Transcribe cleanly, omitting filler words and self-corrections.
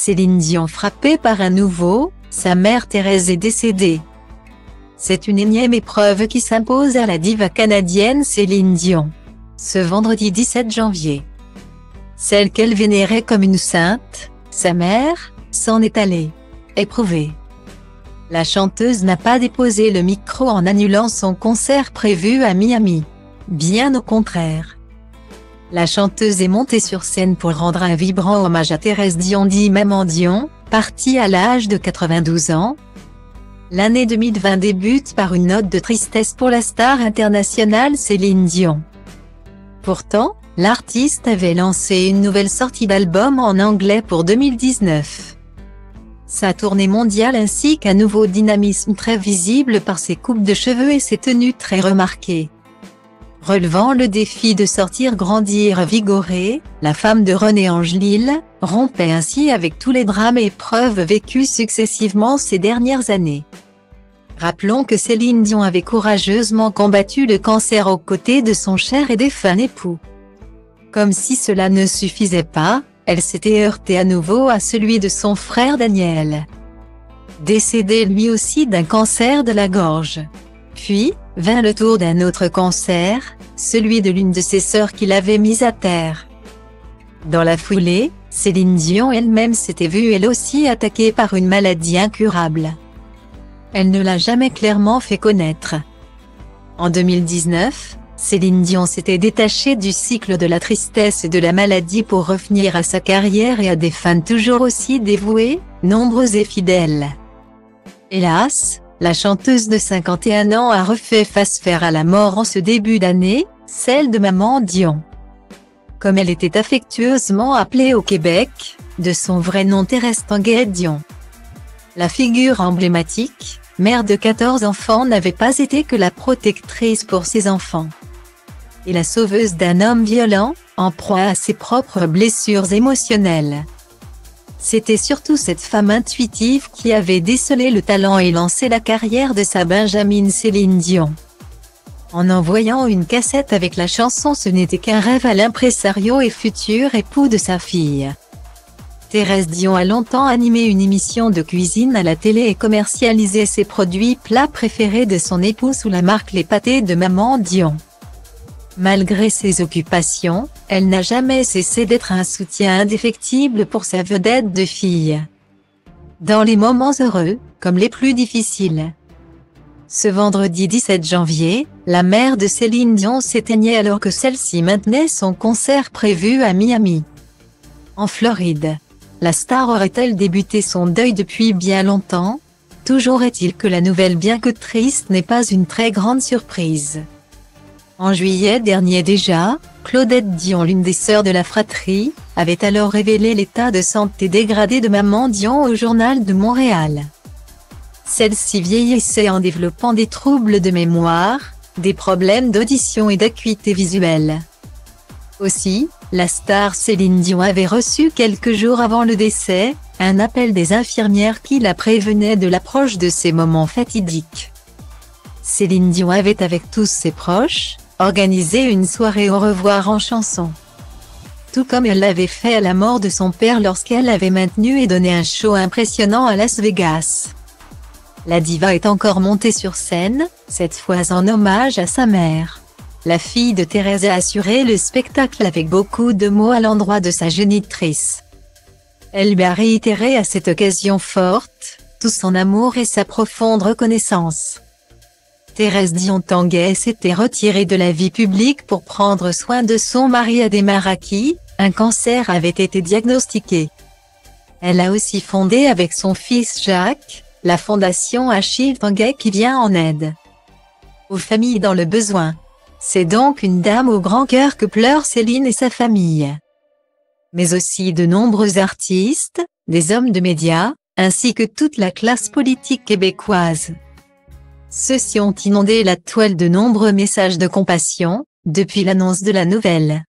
Céline Dion frappée par un nouveau, sa mère Thérèse est décédée. C'est une énième épreuve qui s'impose à la diva canadienne Céline Dion. Ce vendredi 17 janvier. Celle qu'elle vénérait comme une sainte, sa mère, s'en est allée. Éprouvée. La chanteuse n'a pas déposé le micro en annulant son concert prévu à Miami. Bien au contraire. La chanteuse est montée sur scène pour rendre un vibrant hommage à Thérèse Dion dit Maman Dion, partie à l'âge de 92 ans. L'année 2020 débute par une note de tristesse pour la star internationale Céline Dion. Pourtant, l'artiste avait lancé une nouvelle sortie d'album en anglais pour 2019. Sa tournée mondiale ainsi qu'un nouveau dynamisme très visible par ses coupes de cheveux et ses tenues très remarquées. Relevant le défi de sortir grandie et revigorée, la femme de René Angelil rompait ainsi avec tous les drames et épreuves vécus successivement ces dernières années. Rappelons que Céline Dion avait courageusement combattu le cancer aux côtés de son cher et défunt époux. Comme si cela ne suffisait pas, elle s'était heurtée à nouveau à celui de son frère Daniel. Décédé lui aussi d'un cancer de la gorge. Puis, vint le tour d'un autre cancer, celui de l'une de ses sœurs qui l'avait mise à terre. Dans la foulée, Céline Dion elle-même s'était vue elle aussi attaquée par une maladie incurable. Elle ne l'a jamais clairement fait connaître. En 2019, Céline Dion s'était détachée du cycle de la tristesse et de la maladie pour revenir à sa carrière et à des fans toujours aussi dévoués, nombreux et fidèles. Hélas, la chanteuse de 51 ans a refait face faire à la mort en ce début d'année, celle de Maman Dion. Comme elle était affectueusement appelée au Québec, de son vrai nom Thérèse Tanguay Dion. La figure emblématique, mère de 14 enfants n'avait pas été que la protectrice pour ses enfants. Et la sauveuse d'un homme violent, en proie à ses propres blessures émotionnelles. C'était surtout cette femme intuitive qui avait décelé le talent et lancé la carrière de sa benjamine Céline Dion. En envoyant une cassette avec la chanson Ce n'était qu'un rêve à l'impresario et futur époux de sa fille. Thérèse Dion a longtemps animé une émission de cuisine à la télé et commercialisé ses produits plats préférés de son époux sous la marque Les Pâtés de Maman Dion. Malgré ses occupations, elle n'a jamais cessé d'être un soutien indéfectible pour sa vedette de fille. Dans les moments heureux, comme les plus difficiles. Ce vendredi 17 janvier, la mère de Céline Dion s'éteignait alors que celle-ci maintenait son concert prévu à Miami, en Floride. La star aurait-elle débuté son deuil depuis bien longtemps? Toujours est-il que la nouvelle bien que triste n'est pas une très grande surprise. En juillet dernier déjà, Claudette Dion, l'une des sœurs de la fratrie, avait alors révélé l'état de santé dégradé de Maman Dion au Journal de Montréal. Celle-ci vieillissait en développant des troubles de mémoire, des problèmes d'audition et d'acuité visuelle. Aussi, la star Céline Dion avait reçu quelques jours avant le décès, un appel des infirmières qui la prévenaient de l'approche de ces moments fatidiques. Céline Dion avait avec tous ses proches, organisé une soirée au revoir en chanson. Tout comme elle l'avait fait à la mort de son père lorsqu'elle avait maintenu et donné un show impressionnant à Las Vegas. La diva est encore montée sur scène, cette fois en hommage à sa mère. La fille de Thérèse a assuré le spectacle avec beaucoup de mots à l'endroit de sa génitrice. Elle lui a réitéré à cette occasion forte, tout son amour et sa profonde reconnaissance. Thérèse Dion Tanguay s'était retirée de la vie publique pour prendre soin de son mari Adhémar à qui un cancer avait été diagnostiqué. Elle a aussi fondé avec son fils Jacques, la fondation Achille Tanguay qui vient en aide aux familles dans le besoin. C'est donc une dame au grand cœur que pleure Céline et sa famille. Mais aussi de nombreux artistes, des hommes de médias, ainsi que toute la classe politique québécoise. Ceux-ci ont inondé la toile de nombreux messages de compassion, depuis l'annonce de la nouvelle.